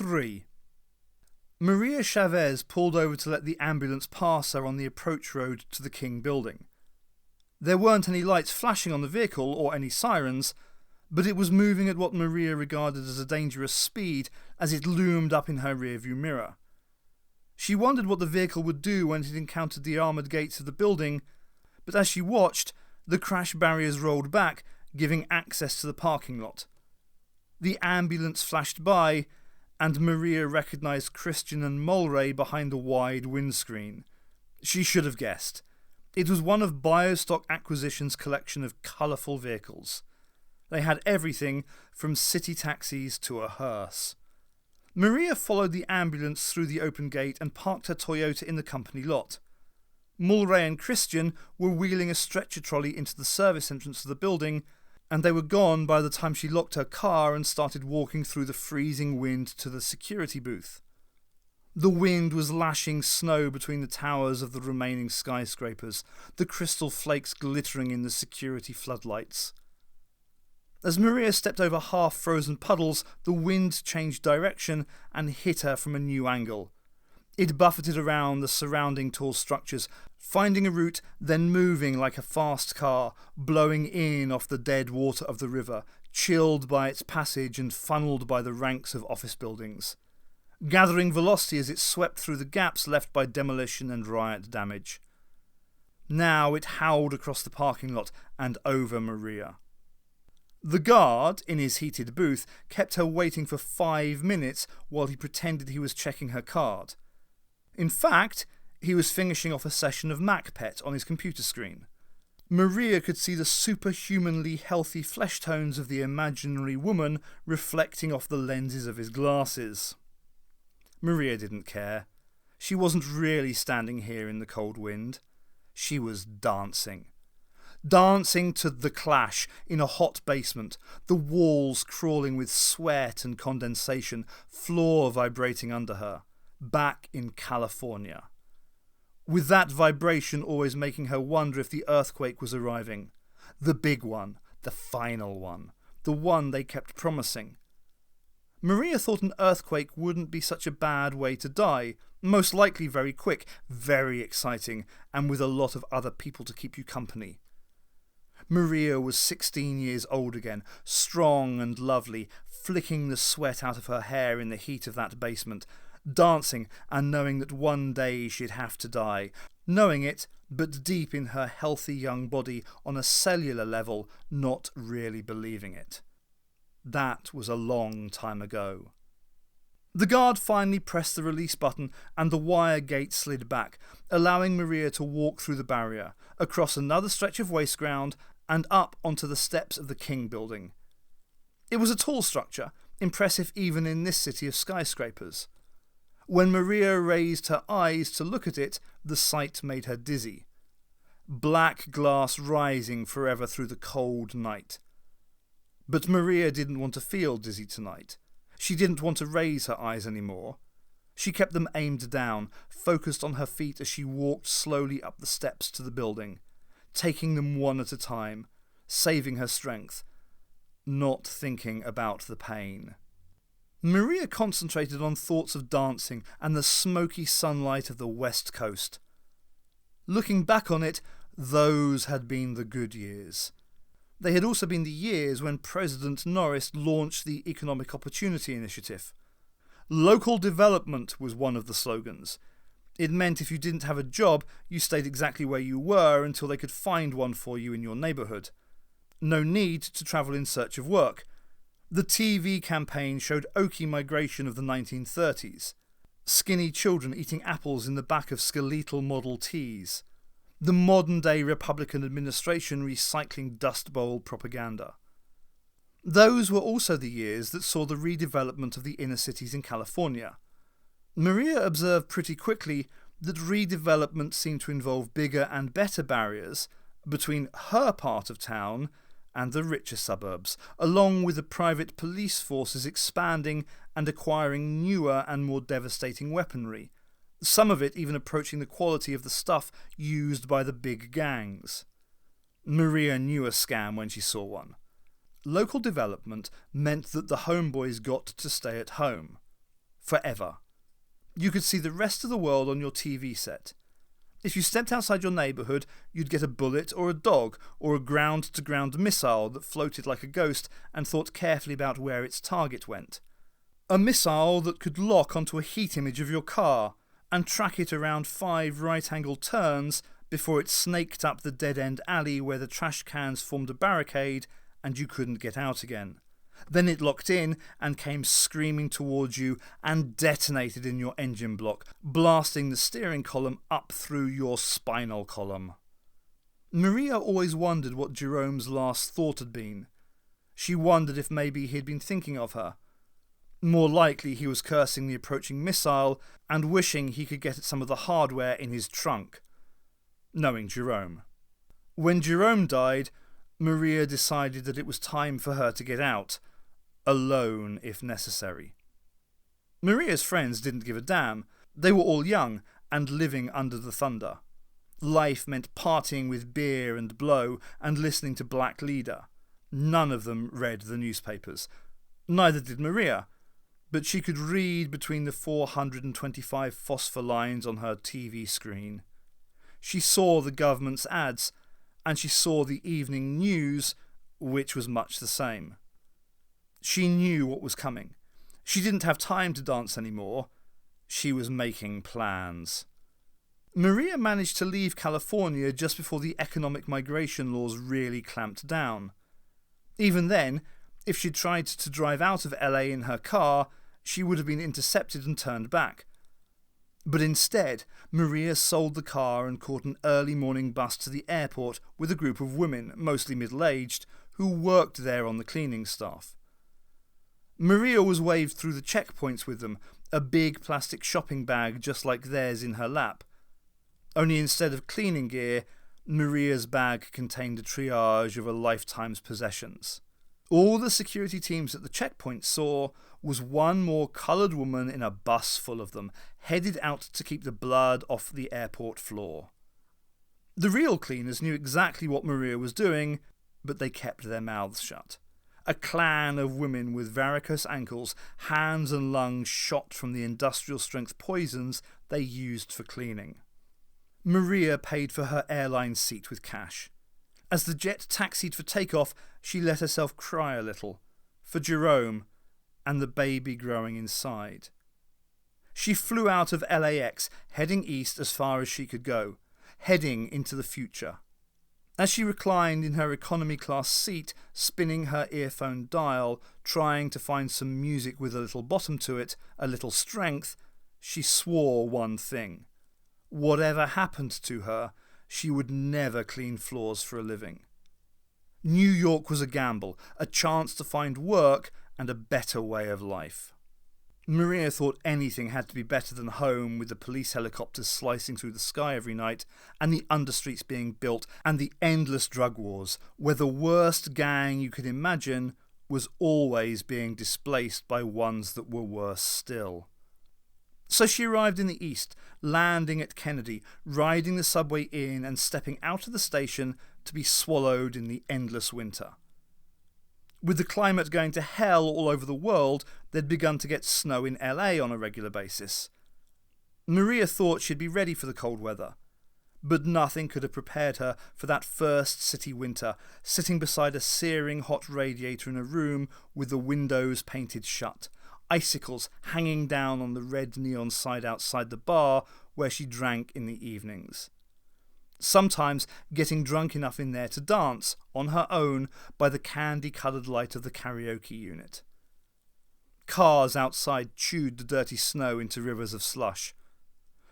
3. Maria Chavez pulled over to let the ambulance pass her on the approach road to the King building. There weren't any lights flashing on the vehicle or any sirens, but it was moving at what Maria regarded as a dangerous speed as it loomed up in her rearview mirror. She wondered what the vehicle would do when it encountered the armoured gates of the building, but as she watched, the crash barriers rolled back, giving access to the parking lot. The ambulance flashed by, and Maria recognised Christian and Mulray behind the wide windscreen. She should have guessed. It was one of Biostock Acquisition's collection of colourful vehicles. They had everything from city taxis to a hearse. Maria followed the ambulance through the open gate and parked her Toyota in the company lot. Mulray and Christian were wheeling a stretcher trolley into the service entrance of the building, and they were gone by the time she locked her car and started walking through the freezing wind to the security booth. The wind was lashing snow between the towers of the remaining skyscrapers, the crystal flakes glittering in the security floodlights. As Maria stepped over half-frozen puddles, the wind changed direction and hit her from a new angle. It buffeted around the surrounding tall structures, finding a route, then moving like a fast car, blowing in off the dead water of the river, chilled by its passage and funnelled by the ranks of office buildings, gathering velocity as it swept through the gaps left by demolition and riot damage. Now it howled across the parking lot and over Maria. The guard, in his heated booth, kept her waiting for 5 minutes while he pretended he was checking her card. In fact, he was finishing off a session of MacPet on his computer screen. Maria could see the superhumanly healthy flesh tones of the imaginary woman reflecting off the lenses of his glasses. Maria didn't care. She wasn't really standing here in the cold wind. She was dancing. Dancing to The Clash in a hot basement, the walls crawling with sweat and condensation, floor vibrating under her, back in California. With that vibration always making her wonder if the earthquake was arriving. The big one, the final one, the one they kept promising. Maria thought an earthquake wouldn't be such a bad way to die, most likely very quick, very exciting, and with a lot of other people to keep you company. Maria was 16 years old again, strong and lovely, flicking the sweat out of her hair in the heat of that basement, dancing and knowing that one day she'd have to die, knowing it, but deep in her healthy young body, on a cellular level, not really believing it. That was a long time ago. The guard finally pressed the release button and the wire gate slid back, allowing Maria to walk through the barrier, across another stretch of waste ground, and up onto the steps of the King building. It was a tall structure, impressive even in this city of skyscrapers. When Maria raised her eyes to look at it, the sight made her dizzy. Black glass rising forever through the cold night. But Maria didn't want to feel dizzy tonight. She didn't want to raise her eyes anymore. She kept them aimed down, focused on her feet as she walked slowly up the steps to the building, taking them one at a time, saving her strength, not thinking about the pain. Maria concentrated on thoughts of dancing and the smoky sunlight of the West Coast. Looking back on it, those had been the good years. They had also been the years when President Norris launched the Economic Opportunity Initiative. Local development was one of the slogans. It meant if you didn't have a job, you stayed exactly where you were until they could find one for you in your neighbourhood. No need to travel in search of work. The TV campaign showed Okie migration of the 1930s. Skinny children eating apples in the back of skeletal Model Ts. The modern-day Republican administration recycling Dust Bowl propaganda. Those were also the years that saw the redevelopment of the inner cities in California. Maria observed pretty quickly that redevelopment seemed to involve bigger and better barriers between her part of town and the richer suburbs, along with the private police forces expanding and acquiring newer and more devastating weaponry, some of it even approaching the quality of the stuff used by the big gangs. Maria knew a scam when she saw one. Local development meant that the homeboys got to stay at home. forever. You could see the rest of the world on your TV set. If you stepped outside your neighbourhood, you'd get a bullet or a dog or a ground-to-ground missile that floated like a ghost and thought carefully about where its target went. A missile that could lock onto a heat image of your car and track it around 5 right-angled turns before it snaked up the dead-end alley where the trash cans formed a barricade and you couldn't get out again. Then it locked in and came screaming towards you and detonated in your engine block, blasting the steering column up through your spinal column. Maria always wondered what Jerome's last thought had been. She wondered if maybe he'd been thinking of her. More likely he was cursing the approaching missile and wishing he could get at some of the hardware in his trunk. Knowing Jerome. When Jerome died, Maria decided that it was time for her to get out. Alone if necessary. Maria's friends didn't give a damn. They were all young and living under the thunder. Life meant partying with beer and blow and listening to Black Leader. None of them read the newspapers. Neither did Maria, but she could read between the 425 phosphor lines on her TV screen. She saw the government's ads, and she saw the evening news, which was much the same. She knew what was coming. She didn't have time to dance anymore. She was making plans. Maria managed to leave California just before the economic migration laws really clamped down. Even then, if she'd tried to drive out of LA in her car, she would have been intercepted and turned back. But instead, Maria sold the car and caught an early morning bus to the airport with a group of women, mostly middle-aged, who worked there on the cleaning staff. Maria was waved through the checkpoints with them, a big plastic shopping bag just like theirs in her lap. Only instead of cleaning gear, Maria's bag contained a triage of a lifetime's possessions. All the security teams at the checkpoint saw was one more coloured woman in a bus full of them, headed out to keep the blood off the airport floor. The real cleaners knew exactly what Maria was doing, but they kept their mouths shut. A clan of women with varicose ankles, hands and lungs shot from the industrial-strength poisons they used for cleaning. Maria paid for her airline seat with cash. As the jet taxied for takeoff, she let herself cry a little, for Jerome and the baby growing inside. She flew out of LAX, heading east as far as she could go, heading into the future. As she reclined in her economy class seat, spinning her earphone dial, trying to find some music with a little bottom to it, a little strength, she swore one thing. Whatever happened to her, she would never clean floors for a living. New York was a gamble, a chance to find work and a better way of life. Maria thought anything had to be better than home, with the police helicopters slicing through the sky every night and the understreets being built and the endless drug wars, where the worst gang you could imagine was always being displaced by ones that were worse still. So she arrived in the east, landing at Kennedy, riding the subway in and stepping out of the station to be swallowed in the endless winter. With the climate going to hell all over the world, they'd begun to get snow in LA on a regular basis. Maria thought she'd be ready for the cold weather, but nothing could have prepared her for that first city winter, sitting beside a searing hot radiator in a room with the windows painted shut, icicles hanging down on the red neon sign outside the bar where she drank in the evenings. Sometimes getting drunk enough in there to dance, on her own, by the candy-coloured light of the karaoke unit. Cars outside chewed the dirty snow into rivers of slush.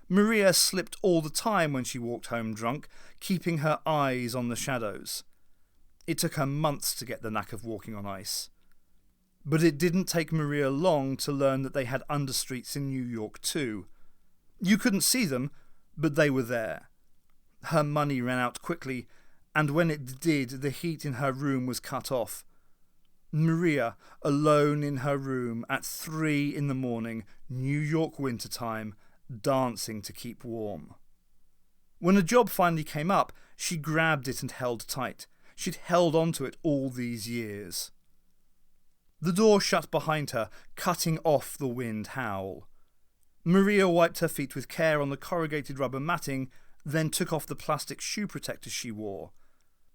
Maria slipped all the time when she walked home drunk, keeping her eyes on the shadows. It took her months to get the knack of walking on ice. But it didn't take Maria long to learn that they had understreets in New York too. You couldn't see them, but they were there. Her money ran out quickly, and when it did, the heat in her room was cut off. Maria, alone in her room at 3 a.m, New York winter time, dancing to keep warm. When a job finally came up, she grabbed it and held tight. She'd held on to it all these years. The door shut behind her, cutting off the wind howl. Maria wiped her feet with care on the corrugated rubber matting, then took off the plastic shoe protectors she wore.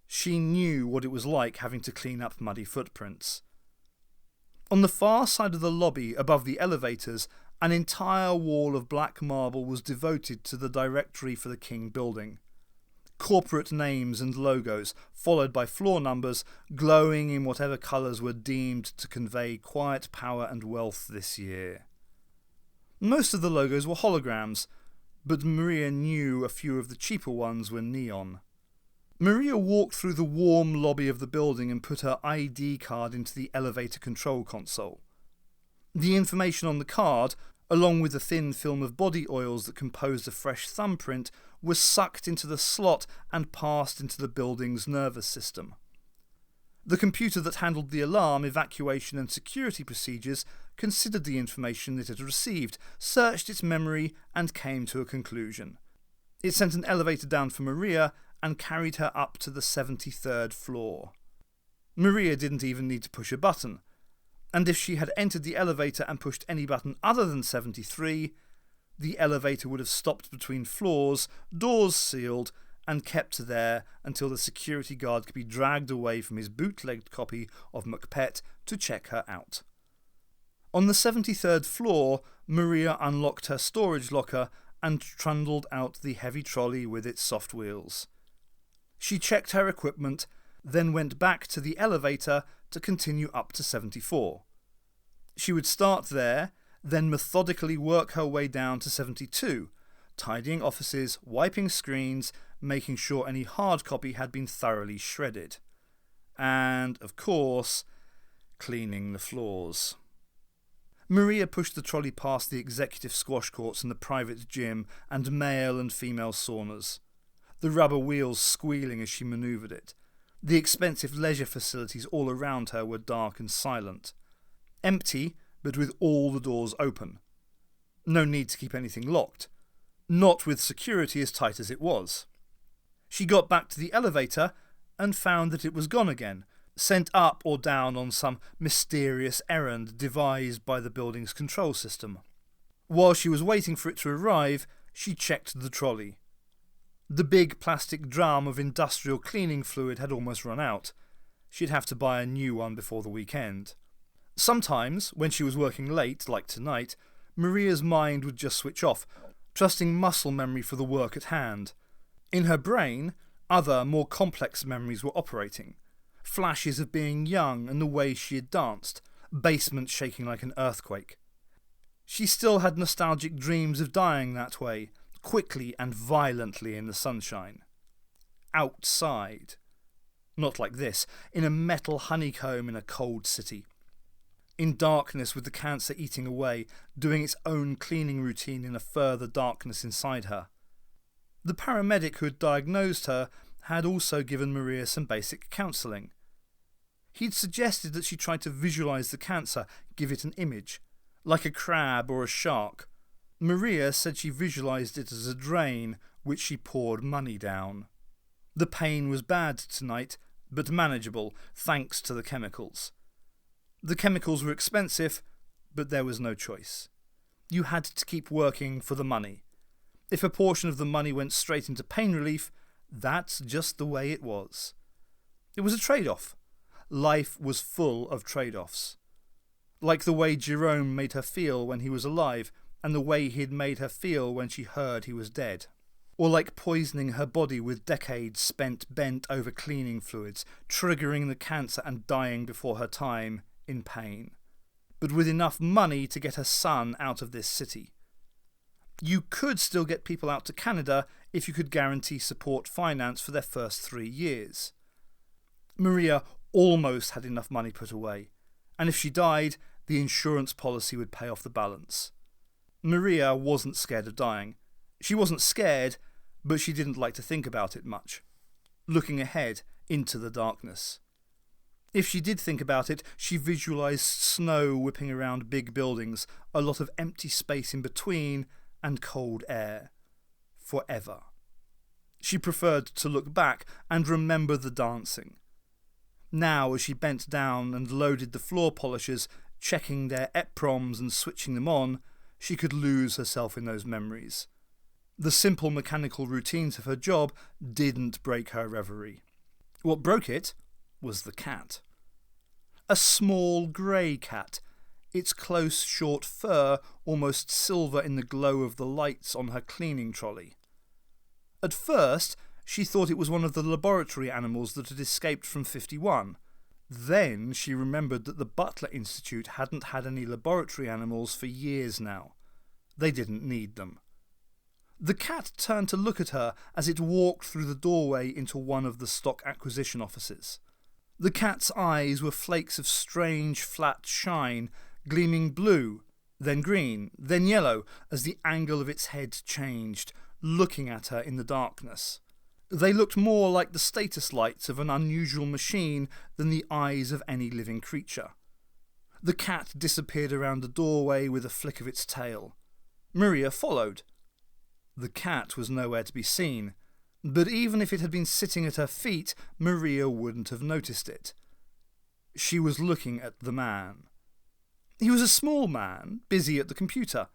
She knew what it was like having to clean up muddy footprints. On the far side of the lobby, above the elevators, an entire wall of black marble was devoted to the directory for the King building. Corporate names and logos, followed by floor numbers, glowing in whatever colours were deemed to convey quiet power and wealth this year. Most of the logos were holograms, but Maria knew a few of the cheaper ones were neon. Maria walked through the warm lobby of the building and put her ID card into the elevator control console. The information on the card, along with the thin film of body oils that composed a fresh thumbprint, was sucked into the slot and passed into the building's nervous system. The computer that handled the alarm, evacuation and security procedures considered the information it had received, searched its memory and came to a conclusion. It sent an elevator down for Maria and carried her up to the 73rd floor. Maria didn't even need to push a button, and if she had entered the elevator and pushed any button other than 73, the elevator would have stopped between floors, doors sealed, and kept there until the security guard could be dragged away from his bootlegged copy of Macbeth to check her out. On the 73rd floor, Maria unlocked her storage locker and trundled out the heavy trolley with its soft wheels. She checked her equipment, then went back to the elevator to continue up to 74. She would start there, then methodically work her way down to 72, tidying offices, wiping screens, making sure any hard copy had been thoroughly shredded. And, of course, cleaning the floors. Maria pushed the trolley past the executive squash courts and the private gym and male and female saunas, the rubber wheels squealing as she manoeuvred it. The expensive leisure facilities all around her were dark and silent. Empty, but with all the doors open. No need to keep anything locked. Not with security as tight as it was. She got back to the elevator and found that it was gone again, sent up or down on some mysterious errand devised by the building's control system. While she was waiting for it to arrive, she checked the trolley. The big plastic drum of industrial cleaning fluid had almost run out. She'd have to buy a new one before the weekend. Sometimes, when she was working late, like tonight, Maria's mind would just switch off, trusting muscle memory for the work at hand. In her brain, other, more complex memories were operating. Flashes of being young and the way she had danced, basement shaking like an earthquake. She still had nostalgic dreams of dying that way, quickly and violently in the sunshine. Outside. Not like this, in a metal honeycomb in a cold city. In darkness with the cancer eating away, doing its own cleaning routine in a further darkness inside her. The paramedic who had diagnosed her had also given Maria some basic counselling. He'd suggested that she try to visualise the cancer, give it an image, like a crab or a shark. Maria said she visualised it as a drain, which she poured money down. The pain was bad tonight, but manageable, thanks to the chemicals. The chemicals were expensive, but there was no choice. You had to keep working for the money. If a portion of the money went straight into pain relief, that's just the way it was. It was a trade-off. Life was full of trade-offs. Like the way Jerome made her feel when he was alive, and the way he'd made her feel when she heard he was dead. Or like poisoning her body with decades spent bent over cleaning fluids, triggering the cancer and dying before her time, in pain. But with enough money to get her son out of this city. You could still get people out to Canada if you could guarantee support finance for their first 3 years. Maria almost had enough money put away, and if she died, the insurance policy would pay off the balance. Maria wasn't scared of dying. She wasn't scared, but she didn't like to think about it much. Looking ahead into the darkness. If she did think about it, she visualised snow whipping around big buildings, a lot of empty space in between, and cold air. Forever. She preferred to look back and remember the dancing. Now, as she bent down and loaded the floor polishers, checking their EPROMs and switching them on, she could lose herself in those memories. The simple mechanical routines of her job didn't break her reverie. What broke it was the cat. A small grey cat, its close short fur almost silver in the glow of the lights on her cleaning trolley. At first, she thought it was one of the laboratory animals that had escaped from 51. Then she remembered that the Butler Institute hadn't had any laboratory animals for years now. They didn't need them. The cat turned to look at her as it walked through the doorway into one of the stock acquisition offices. The cat's eyes were flakes of strange flat shine, gleaming blue, then green, then yellow, as the angle of its head changed, looking at her in the darkness. They looked more like the status lights of an unusual machine than the eyes of any living creature. The cat disappeared around the doorway with a flick of its tail. Maria followed. The cat was nowhere to be seen, but even if it had been sitting at her feet, Maria wouldn't have noticed it. She was looking at the man. He was a small man, busy at the computer.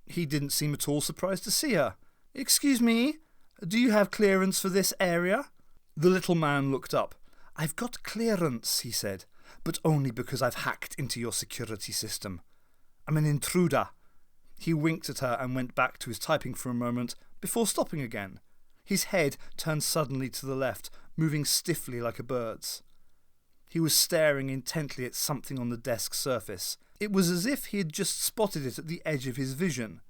He didn't seem at all surprised to see her. "Excuse me, do you have clearance for this area?" The little man looked up. "I've got clearance," he said, "but only because I've hacked into your security system. I'm an intruder." He winked at her and went back to his typing for a moment before stopping again. His head turned suddenly to the left, moving stiffly like a bird's. He was staring intently at something on the desk surface. It was as if he had just spotted it at the edge of his vision.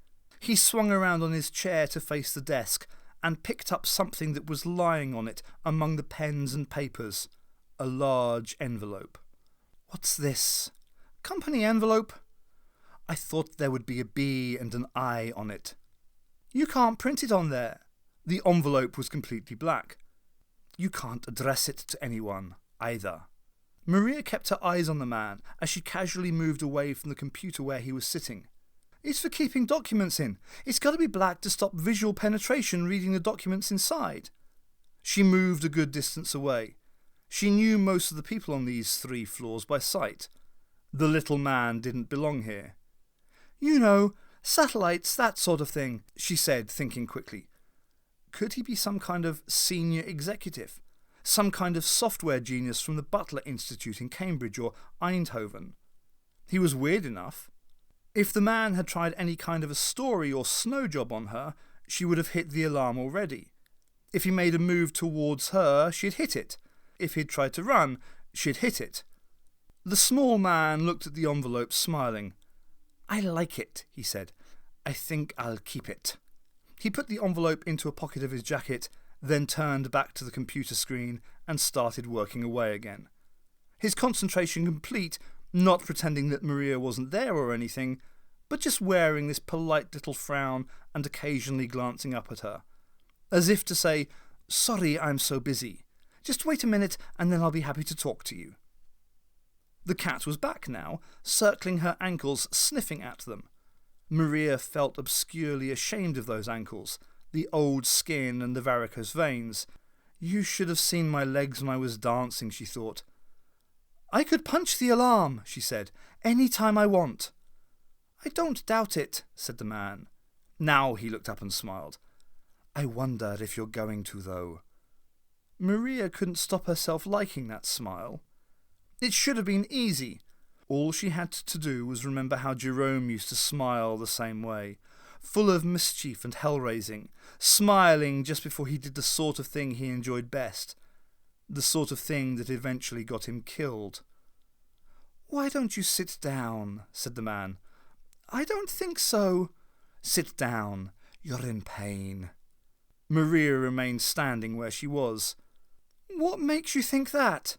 He swung around on his chair to face the desk and picked up something that was lying on it among the pens and papers. A large envelope. "What's this? Company envelope? I thought there would be a B and an I on it." "You can't print it on there." The envelope was completely black. "You can't address it to anyone, either." Maria kept her eyes on the man as she casually moved away from the computer where he was sitting. "It's for keeping documents in. It's got to be black to stop visual penetration reading the documents inside." She moved a good distance away. She knew most of the people on these 3 floors by sight. The little man didn't belong here. "You know, satellites, that sort of thing," she said, thinking quickly. Could he be some kind of senior executive? Some kind of software genius from the Butler Institute in Cambridge or Eindhoven? He was weird enough. If the man had tried any kind of a story or snow job on her, she would have hit the alarm already. If he made a move towards her, she'd hit it. If he'd tried to run, she'd hit it. The small man looked at the envelope, smiling. "I like it," he said. "I think I'll keep it." He put the envelope into a pocket of his jacket, then turned back to the computer screen and started working away again. His concentration complete, not pretending that Maria wasn't there or anything, but just wearing this polite little frown and occasionally glancing up at her, as if to say, "Sorry, I'm so busy. Just wait a minute and then I'll be happy to talk to you." The cat was back now, circling her ankles, sniffing at them. Maria felt obscurely ashamed of those ankles, the old skin and the varicose veins. "You should have seen my legs when I was dancing," she thought. "I could punch the alarm," she said, "any time I want." "I don't doubt it," said the man. Now he looked up and smiled. "I wonder if you're going to, though." Maria couldn't stop herself liking that smile. It should have been easy. All she had to do was remember how Jerome used to smile the same way, full of mischief and hell-raising, smiling just before he did the sort of thing he enjoyed best, the sort of thing that eventually got him killed. "Why don't you sit down?" said the man. "I don't think so." "Sit down. You're in pain." Maria remained standing where she was. "What makes you think that?"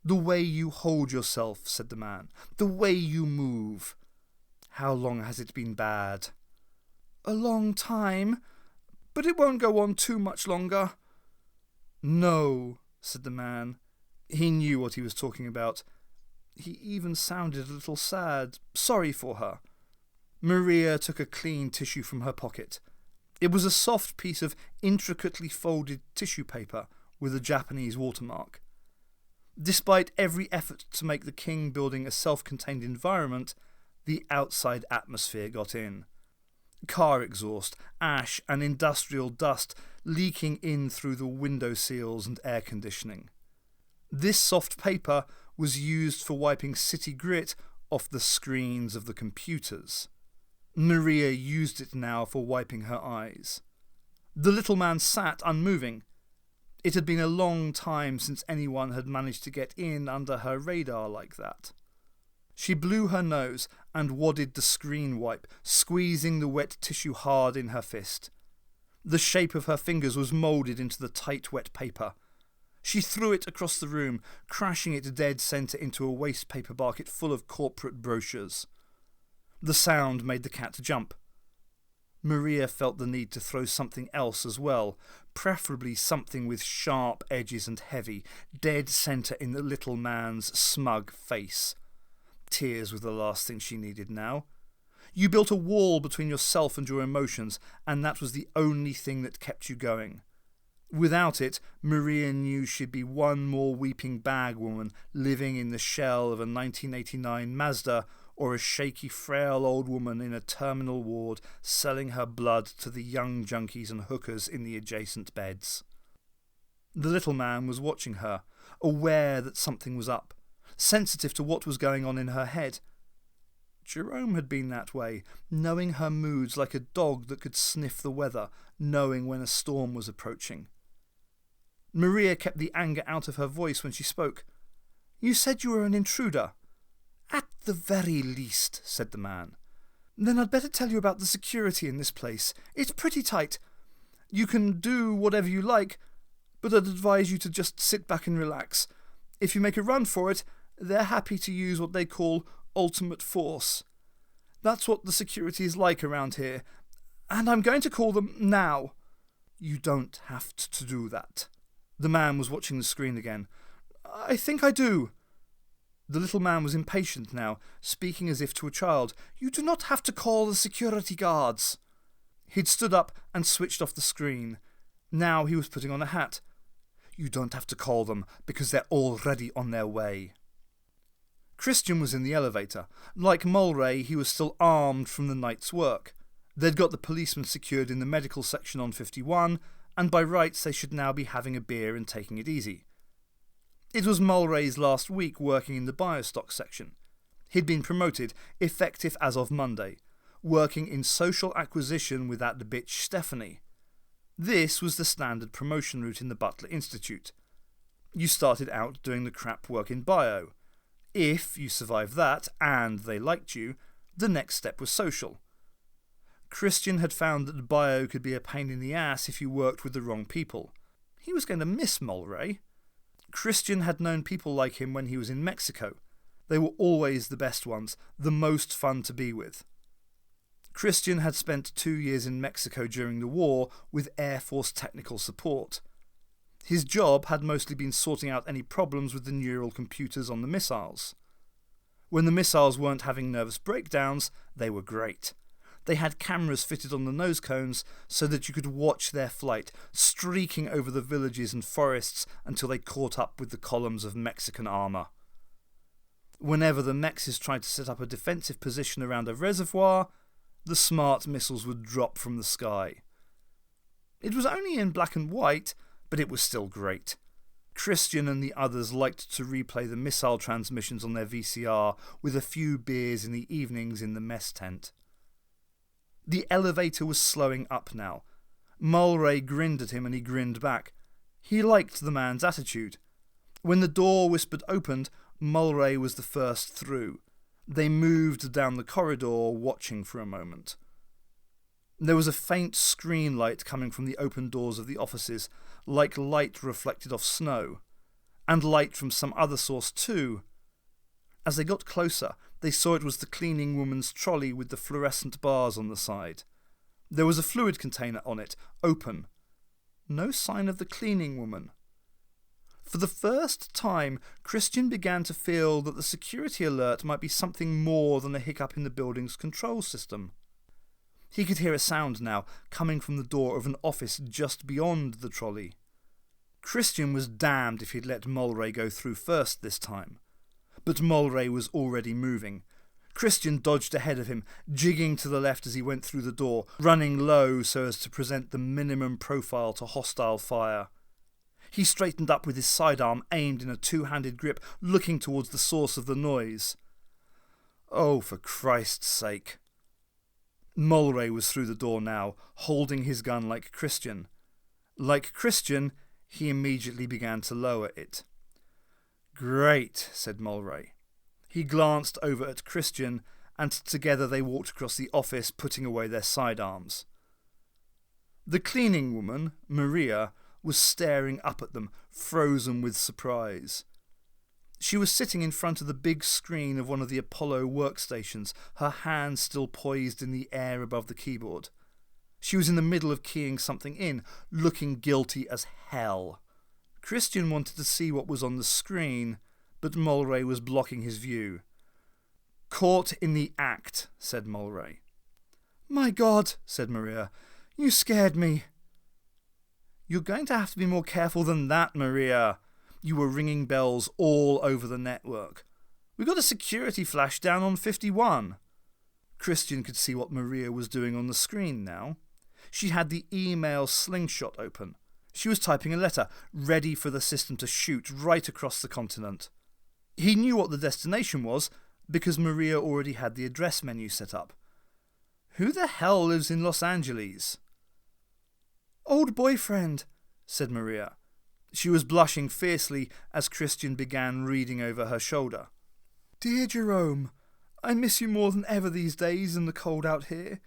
"The way you hold yourself," said the man. "The way you move." "How long has it been bad?" "A long time, but it won't go on too much longer." "No," said the man. He knew what he was talking about. He even sounded a little sad, sorry for her. Maria took a clean tissue from her pocket. It was a soft piece of intricately folded tissue paper with a Japanese watermark. Despite every effort to make the King building a self-contained environment, the outside atmosphere got in. Car exhaust, ash and industrial dust leaking in through the window seals and air conditioning. This soft paper was used for wiping city grit off the screens of the computers. Maria used it now for wiping her eyes. The little man sat unmoving. It had been a long time since anyone had managed to get in under her radar like that. She blew her nose and wadded the screen wipe, squeezing the wet tissue hard in her fist. The shape of her fingers was moulded into the tight wet paper. She threw it across the room, crashing it dead centre into a waste paper bucket full of corporate brochures. The sound made the cat jump. Maria felt the need to throw something else as well, preferably something with sharp edges and heavy, dead centre in the little man's smug face. Tears were the last thing she needed now. You built a wall between yourself and your emotions, and that was the only thing that kept you going. Without it, Maria knew she'd be one more weeping bag woman living in the shell of a 1989 Mazda, or a shaky, frail old woman in a terminal ward selling her blood to the young junkies and hookers in the adjacent beds. The little man was watching her, aware that something was up, sensitive to what was going on in her head. Jerome had been that way, knowing her moods like a dog that could sniff the weather, knowing when a storm was approaching. Maria kept the anger out of her voice when she spoke. "You said you were an intruder." "At the very least," said the man. "Then I'd better tell you about the security in this place. It's pretty tight. You can do whatever you like, but I'd advise you to just sit back and relax. If you make a run for it, they're happy to use what they call ultimate force. That's what the security is like around here, and I'm going to call them now." "You don't have to do that." The man was watching the screen again. "I think I do." The little man was impatient now, speaking as if to a child. "You do not have to call the security guards." He'd stood up and switched off the screen. Now he was putting on a hat. "You don't have to call them, because they're already on their way." Christian was in the elevator. Like Mulray, he was still armed from the night's work. They'd got the policeman secured in the medical section on 51, and by rights they should now be having a beer and taking it easy. It was Mulray's last week working in the biostock section. He'd been promoted, effective as of Monday, working in social acquisition with that bitch Stephanie. This was the standard promotion route in the Butler Institute. You started out doing the crap work in bio. If you survived that, and they liked you, the next step was social. Christian had found that bio could be a pain in the ass if you worked with the wrong people. He was going to miss Mulray. Christian had known people like him when he was in Mexico. They were always the best ones, the most fun to be with. Christian had spent 2 years in Mexico during the war with Air Force technical support. His job had mostly been sorting out any problems with the neural computers on the missiles. When the missiles weren't having nervous breakdowns, they were great. They had cameras fitted on the nose cones so that you could watch their flight, streaking over the villages and forests until they caught up with the columns of Mexican armour. Whenever the Mexes tried to set up a defensive position around a reservoir, the smart missiles would drop from the sky. It was only in black and white, but it was still great. Christian and the others liked to replay the missile transmissions on their VCR with a few beers in the evenings in the mess tent. The elevator was slowing up now. Mulray grinned at him and he grinned back. He liked the man's attitude. When the door whispered opened, Mulray was the first through. They moved down the corridor, watching for a moment. There was a faint screen light coming from the open doors of the offices, like light reflected off snow, and light from some other source too. As they got closer, they saw it was the cleaning woman's trolley with the fluorescent bars on the side. There was a fluid container on it, open. No sign of the cleaning woman. For the first time, Christian began to feel that the security alert might be something more than a hiccup in the building's control system. He could hear a sound now, coming from the door of an office just beyond the trolley. Christian was damned if he'd let Mulray go through first this time. But Mulray was already moving. Christian dodged ahead of him, jigging to the left as he went through the door, running low so as to present the minimum profile to hostile fire. He straightened up with his sidearm aimed in a two-handed grip, looking towards the source of the noise. Oh, for Christ's sake. Mulray was through the door now, holding his gun like Christian. Like Christian, he immediately began to lower it. Great, said Mulray. He glanced over at Christian, and together they walked across the office, putting away their sidearms. The cleaning woman, Maria, was staring up at them, frozen with surprise. She was sitting in front of the big screen of one of the Apollo workstations, her hand still poised in the air above the keyboard. She was in the middle of keying something in, looking guilty as hell. Christian wanted to see what was on the screen, but Mulray was blocking his view. Caught in the act, said Mulray. My God, said Maria, you scared me. You're going to have to be more careful than that, Maria. You were ringing bells all over the network. We got a security flash down on 51. Christian could see what Maria was doing on the screen now. She had the email slingshot open. She was typing a letter, ready for the system to shoot right across the continent. He knew what the destination was, because Maria already had the address menu set up. Who the hell lives in Los Angeles? Old boyfriend, said Maria. She was blushing fiercely as Christian began reading over her shoulder. Dear Jerome, I miss you more than ever these days in the cold out here.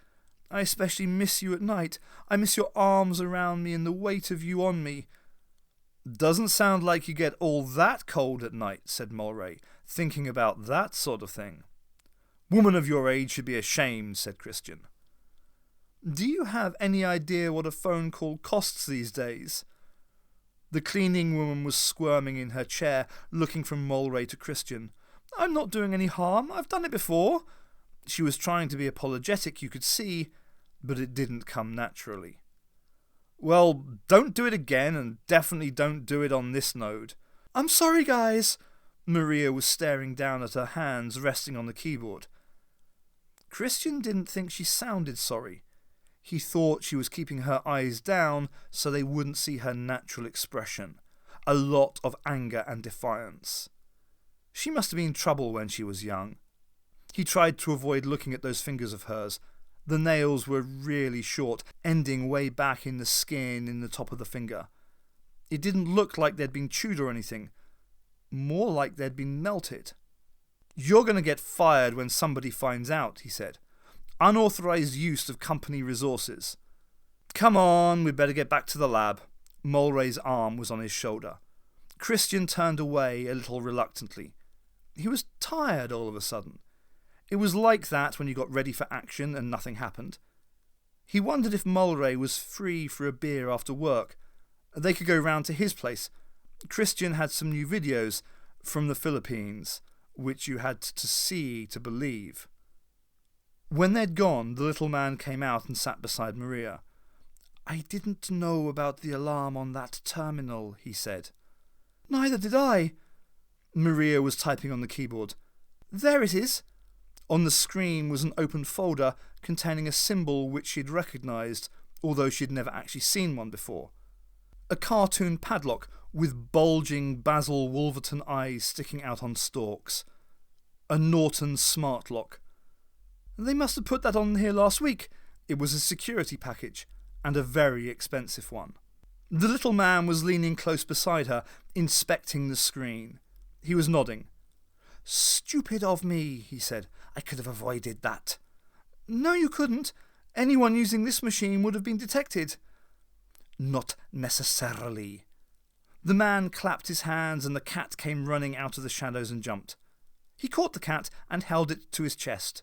I especially miss you at night. I miss your arms around me and the weight of you on me. Doesn't sound like you get all that cold at night, said Mulray, thinking about that sort of thing. Woman of your age should be ashamed, said Christian. Do you have any idea what a phone call costs these days? The cleaning woman was squirming in her chair, looking from Mulray to Christian. I'm not doing any harm. I've done it before. She was trying to be apologetic, you could see, but it didn't come naturally. Well, don't do it again, and definitely don't do it on this node. I'm sorry, guys. Maria was staring down at her hands resting on the keyboard. Christian didn't think she sounded sorry. He thought she was keeping her eyes down so they wouldn't see her natural expression. A lot of anger and defiance. She must have been in trouble when she was young. He tried to avoid looking at those fingers of hers. The nails were really short, ending way back in the skin in the top of the finger. It didn't look like they'd been chewed or anything. More like they'd been melted. You're going to get fired when somebody finds out, he said. Unauthorized use of company resources. Come on, we'd better get back to the lab. Mulray's arm was on his shoulder. Christian turned away a little reluctantly. He was tired all of a sudden. It was like that when you got ready for action and nothing happened. He wondered if Mulray was free for a beer after work. They could go round to his place. Christian had some new videos from the Philippines, which you had to see to believe. When they'd gone, the little man came out and sat beside Maria. I didn't know about the alarm on that terminal, he said. Neither did I. Maria was typing on the keyboard. There it is. On the screen was an open folder containing a symbol which she'd recognised, although she'd never actually seen one before. A cartoon padlock with bulging Basil Wolverton eyes sticking out on stalks. A Norton smart lock. They must have put that on here last week. It was a security package, and a very expensive one. The little man was leaning close beside her, inspecting the screen. He was nodding. Stupid of me, he said. I could have avoided that. No, you couldn't. Anyone using this machine would have been detected. Not necessarily. The man clapped his hands and the cat came running out of the shadows and jumped. He caught the cat and held it to his chest.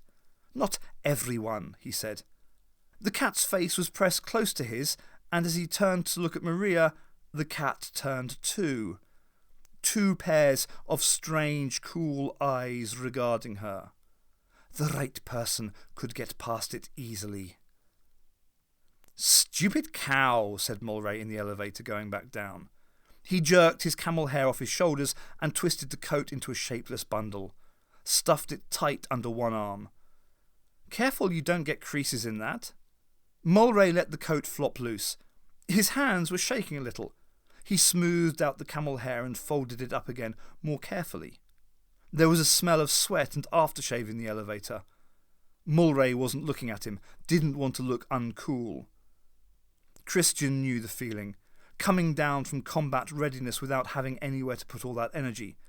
Not everyone, he said. The cat's face was pressed close to his, and as he turned to look at Maria, the cat turned too. 2 pairs of strange, cool eyes regarding her. The right person could get past it easily. Stupid cow, said Mulray in the elevator going back down. He jerked his camel hair off his shoulders and twisted the coat into a shapeless bundle, stuffed it tight under one arm. Careful you don't get creases in that. Mulray let the coat flop loose. His hands were shaking a little. He smoothed out the camel hair and folded it up again more carefully. There was a smell of sweat and aftershave in the elevator. Mulray wasn't looking at him, didn't want to look uncool. Christian knew the feeling, coming down from combat readiness without having anywhere to put all that energy.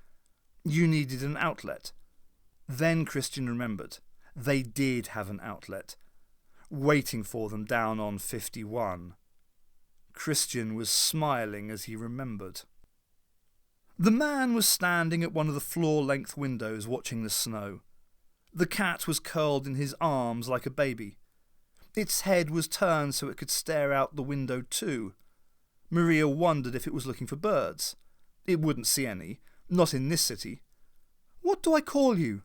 You needed an outlet. Then Christian remembered. They did have an outlet, waiting for them down on 51. Christian was smiling as he remembered. The man was standing at one of the floor-length windows watching the snow. The cat was curled in his arms like a baby. Its head was turned so it could stare out the window too. Maria wondered if it was looking for birds. It wouldn't see any, not in this city. "What do I call you?"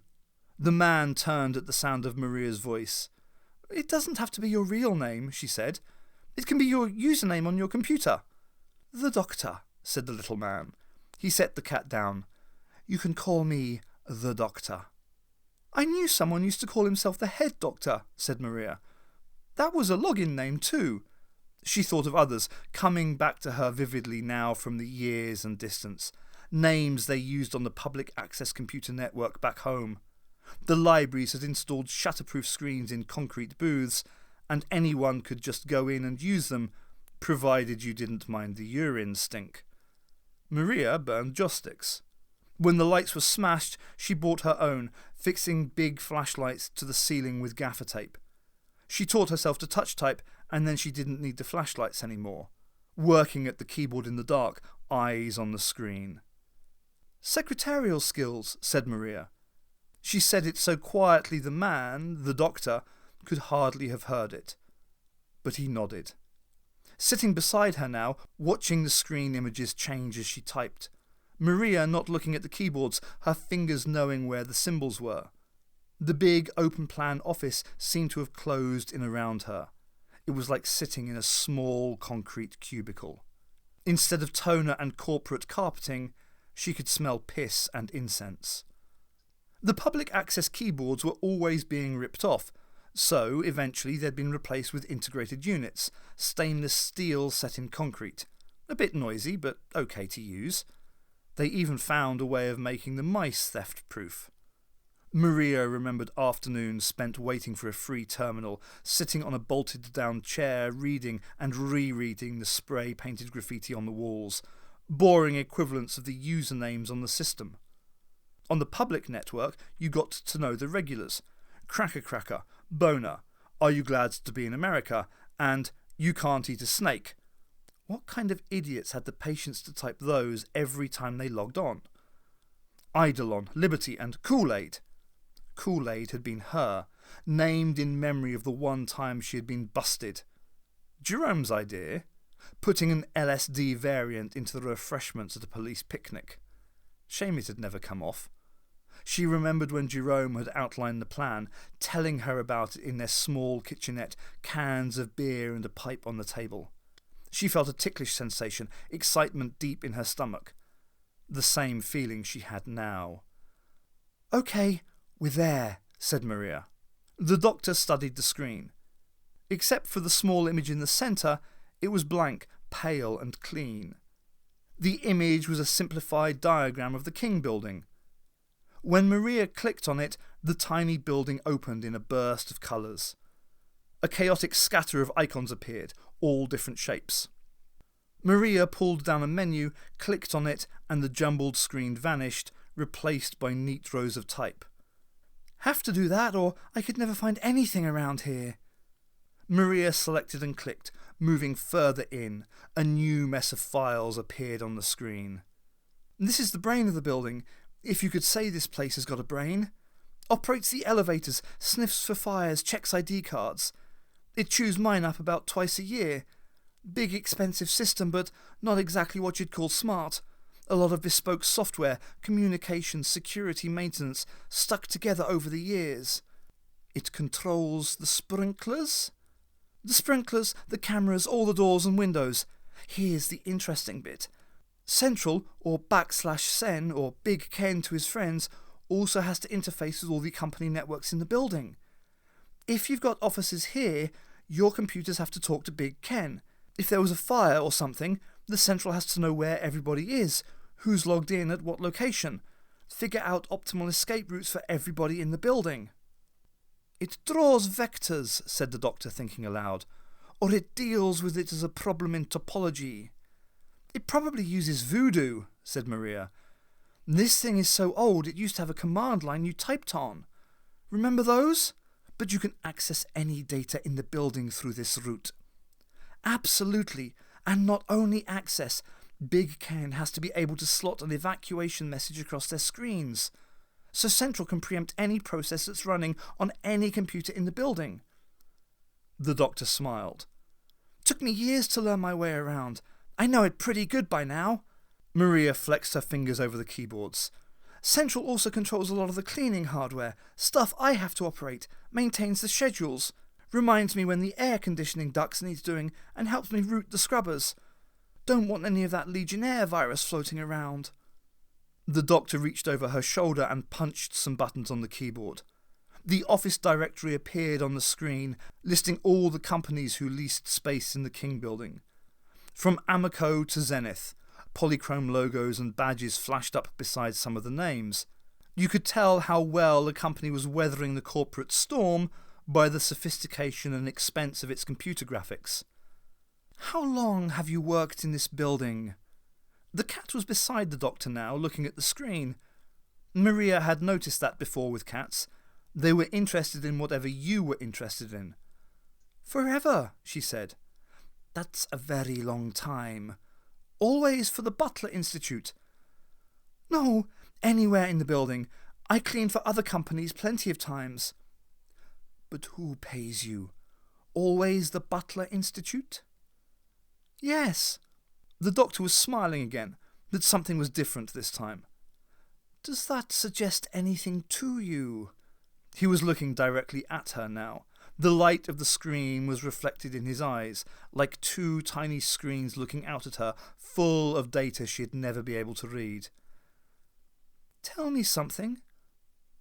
The man turned at the sound of Maria's voice. "It doesn't have to be your real name," she said. "It can be your username on your computer." "The Doctor," said the little man. He set the cat down. "You can call me the Doctor." "I knew someone used to call himself the Head Doctor," said Maria. "That was a login name too." She thought of others, coming back to her vividly now from the years and distance. Names they used on the public access computer network back home. The libraries had installed shutterproof screens in concrete booths, and anyone could just go in and use them, provided you didn't mind the urine stink. Maria burned joss sticks. When the lights were smashed, she bought her own, fixing big flashlights to the ceiling with gaffer tape. She taught herself to touch type, and then she didn't need the flashlights anymore. Working at the keyboard in the dark, eyes on the screen. "Secretarial skills," said Maria. She said it so quietly the man, the doctor, could hardly have heard it. But he nodded. Sitting beside her now, watching the screen images change as she typed. Maria not looking at the keyboards, her fingers knowing where the symbols were. The big open-plan office seemed to have closed in around her. It was like sitting in a small concrete cubicle. Instead of toner and corporate carpeting, she could smell piss and incense. The public access keyboards were always being ripped off, so eventually they'd been replaced with integrated units, stainless steel set in concrete. A bit noisy, but okay to use. They even found a way of making the mice theft-proof. Maria remembered afternoons spent waiting for a free terminal, sitting on a bolted-down chair, reading and rereading the spray-painted graffiti on the walls, boring equivalents of the usernames on the system. On the public network, you got to know the regulars. Cracker, Boner, Are You Glad to Be in America, and You Can't Eat a Snake. What kind of idiots had the patience to type those every time they logged on? Eidolon, Liberty, and Kool-Aid. Kool-Aid had been her, named in memory of the one time she had been busted. Jerome's idea, putting an LSD variant into the refreshments at a police picnic. Shame it had never come off. She remembered when Jerome had outlined the plan, telling her about it in their small kitchenette, cans of beer and a pipe on the table. She felt a ticklish sensation, excitement deep in her stomach. The same feeling she had now. "OK, we're there," said Maria. The doctor studied the screen. Except for the small image in the centre, it was blank, pale and clean. The image was a simplified diagram of the King building. When Maria clicked on it, the tiny building opened in a burst of colours. A chaotic scatter of icons appeared, all different shapes. Maria pulled down a menu, clicked on it, and the jumbled screen vanished, replaced by neat rows of type. "Have to do that, or I could never find anything around here." Maria selected and clicked, moving further in. A new mess of files appeared on the screen. "This is the brain of the building, if you could say this place has got a brain. Operates the elevators, sniffs for fires, checks ID cards. It chews mine up about twice a year. Big expensive system, but not exactly what you'd call smart. A lot of bespoke software, communications, security, maintenance, stuck together over the years. It controls the sprinklers? The sprinklers, the cameras, all the doors and windows. Here's the interesting bit. Central, or /Sen, or Big Ken to his friends, also has to interface with all the company networks in the building. If you've got offices here, your computers have to talk to Big Ken. If there was a fire or something, the Central has to know where everybody is, who's logged in at what location, figure out optimal escape routes for everybody in the building. It draws vectors, said the Doctor, thinking aloud, or it deals with it as a problem in topology. It probably uses voodoo, said Maria. This thing is so old it used to have a command line you typed on. Remember those? But you can access any data in the building through this route. Absolutely, and not only access, Big Ken has to be able to slot an evacuation message across their screens, so Central can preempt any process that's running on any computer in the building. The Doctor smiled. Took me years to learn my way around. I know it pretty good by now. Maria flexed her fingers over the keyboards. Central also controls a lot of the cleaning hardware, stuff I have to operate, maintains the schedules, reminds me when the air conditioning ducts needs doing, and helps me route the scrubbers. Don't want any of that Legionnaire virus floating around. The Doctor reached over her shoulder and punched some buttons on the keyboard. The office directory appeared on the screen, listing all the companies who leased space in the King building. From Amoco to Zenith, polychrome logos and badges flashed up beside some of the names. You could tell how well the company was weathering the corporate storm by the sophistication and expense of its computer graphics. How long have you worked in this building? The cat was beside the Doctor now, looking at the screen. Maria had noticed that before with cats. They were interested in whatever you were interested in. Forever, she said. That's a very long time. Always for the Butler Institute. No, anywhere in the building. I cleaned for other companies plenty of times. But who pays you? Always the Butler Institute? Yes. The Doctor was smiling again, that something was different this time. Does that suggest anything to you? He was looking directly at her now. The light of the screen was reflected in his eyes, like two tiny screens looking out at her, full of data she'd never be able to read. Tell me something.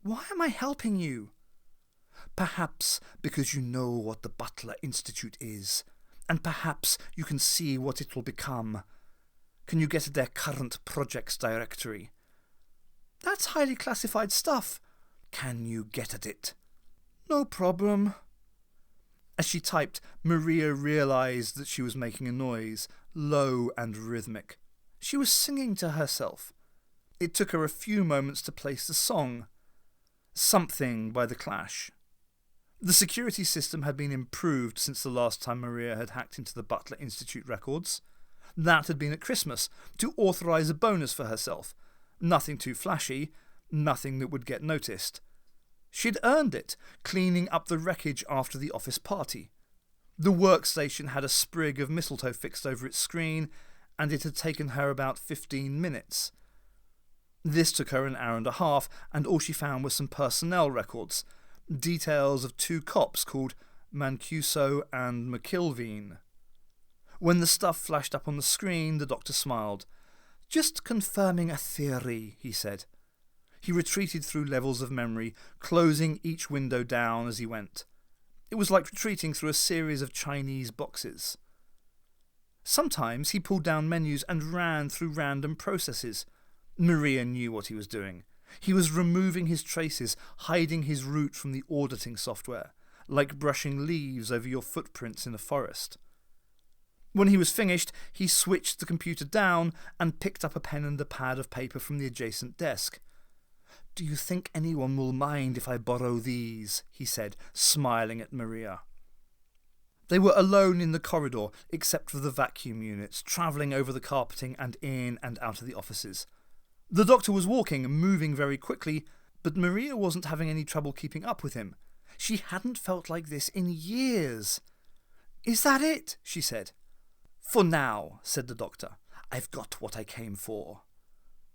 Why am I helping you? Perhaps because you know what the Butler Institute is, and perhaps you can see what it will become. Can you get at their current projects directory? That's highly classified stuff. Can you get at it? No problem. As she typed, Maria realised that she was making a noise, low and rhythmic. She was singing to herself. It took her a few moments to place the song. Something by The Clash. The security system had been improved since the last time Maria had hacked into the Butler Institute records. That had been at Christmas, to authorise a bonus for herself. Nothing too flashy, nothing that would get noticed. She'd earned it, cleaning up the wreckage after the office party. The workstation had a sprig of mistletoe fixed over its screen, and it had taken her about 15 minutes. This took her an hour and a half, and all she found was some personnel records, details of two cops called Mancuso and McIlveen. When the stuff flashed up on the screen, the Doctor smiled. Just confirming a theory, he said. He retreated through levels of memory, closing each window down as he went. It was like retreating through a series of Chinese boxes. Sometimes he pulled down menus and ran through random processes. Maria knew what he was doing. He was removing his traces, hiding his route from the auditing software, like brushing leaves over your footprints in a forest. When he was finished, he switched the computer down and picked up a pen and a pad of paper from the adjacent desk. Do you think anyone will mind if I borrow these? He said, smiling at Maria. They were alone in the corridor, except for the vacuum units, travelling over the carpeting and in and out of the offices. The Doctor was walking, moving very quickly, but Maria wasn't having any trouble keeping up with him. She hadn't felt like this in years. Is that it? She said. For now, said the Doctor. I've got what I came for.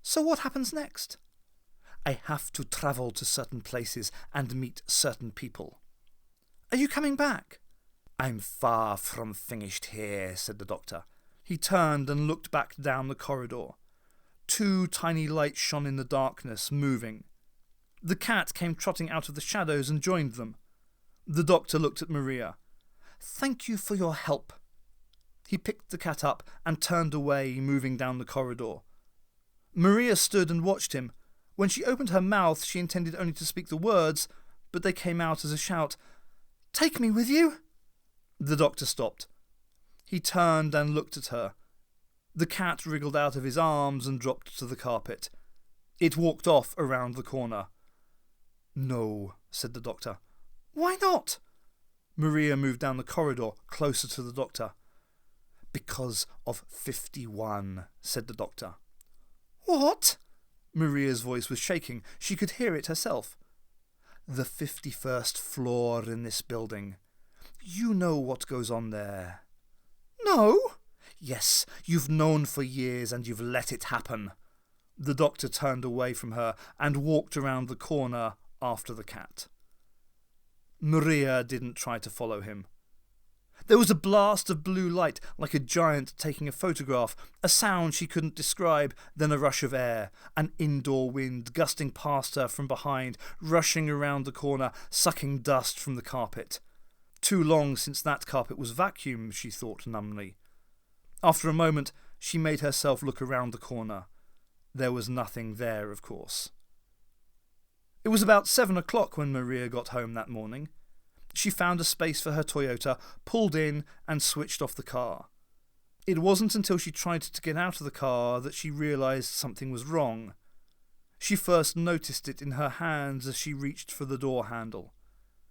So what happens next? I have to travel to certain places and meet certain people. Are you coming back? I'm far from finished here, said the Doctor. He turned and looked back down the corridor. 2 tiny lights shone in the darkness, moving. The cat came trotting out of the shadows and joined them. The doctor looked at Maria. "Thank you for your help." He picked the cat up and turned away, moving down the corridor. Maria stood and watched him. When she opened her mouth, she intended only to speak the words, but they came out as a shout. "Take me with you!" The doctor stopped. He turned and looked at her. The cat wriggled out of his arms and dropped to the carpet. It walked off around the corner. "No," said the doctor. "Why not?" Maria moved down the corridor, closer to the doctor. "Because of 51, said the doctor. "What?" Maria's voice was shaking. She could hear it herself. "The 51st floor in this building. You know what goes on there." "No." "Yes, you've known for years and you've let it happen." The doctor turned away from her and walked around the corner after the cat. Maria didn't try to follow him. There was a blast of blue light, like a giant taking a photograph, a sound she couldn't describe, then a rush of air, an indoor wind gusting past her from behind, rushing around the corner, sucking dust from the carpet. Too long since that carpet was vacuumed, she thought numbly. After a moment, she made herself look around the corner. There was nothing there, of course. It was about 7 o'clock when Maria got home that morning. She found a space for her Toyota, pulled in and switched off the car. It wasn't until she tried to get out of the car that she realised something was wrong. She first noticed it in her hands as she reached for the door handle.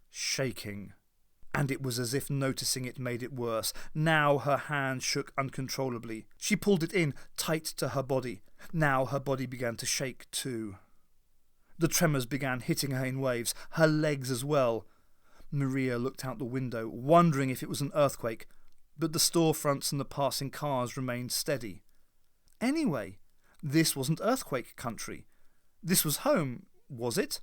Shaking. And it was as if noticing it made it worse. Now her hand shook uncontrollably. She pulled it in, tight to her body. Now her body began to shake too. The tremors began hitting her in waves, her legs as well. Maria looked out the window, wondering if it was an earthquake, but the storefronts and the passing cars remained steady. Anyway, this wasn't earthquake country. This was home, was it?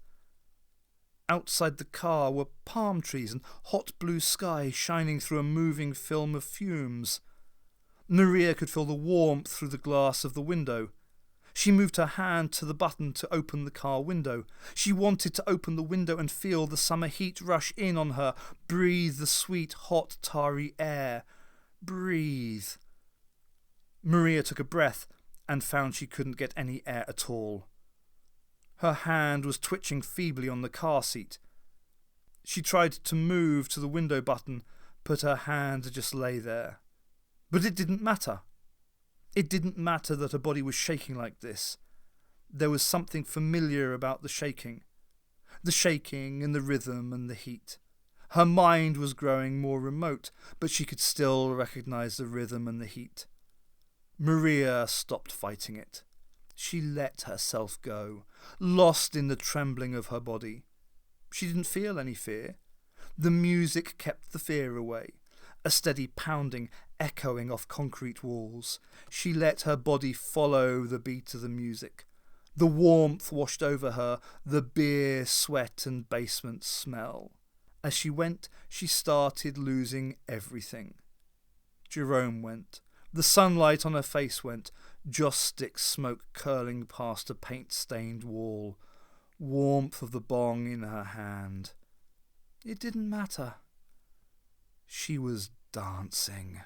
Outside the car were palm trees and hot blue sky shining through a moving film of fumes. Maria could feel the warmth through the glass of the window. She moved her hand to the button to open the car window. She wanted to open the window and feel the summer heat rush in on her, breathe the sweet, hot, tarry air. Breathe. Maria took a breath and found she couldn't get any air at all. Her hand was twitching feebly on the car seat. She tried to move to the window button, but her hand just lay there. But it didn't matter. It didn't matter that her body was shaking like this. There was something familiar about the shaking and the rhythm and the heat. Her mind was growing more remote, but she could still recognize the rhythm and the heat. Maria stopped fighting it. She let herself go, lost in the trembling of her body. She didn't feel any fear. The music kept the fear away. A steady pounding, echoing off concrete walls. She let her body follow the beat of the music. The warmth washed over her, the beer, sweat and basement smell. As she went, she started losing everything. Jerome went. The sunlight on her face went. Joss stick smoke curling past a paint-stained wall. Warmth of the bong in her hand. It didn't matter. She was dancing.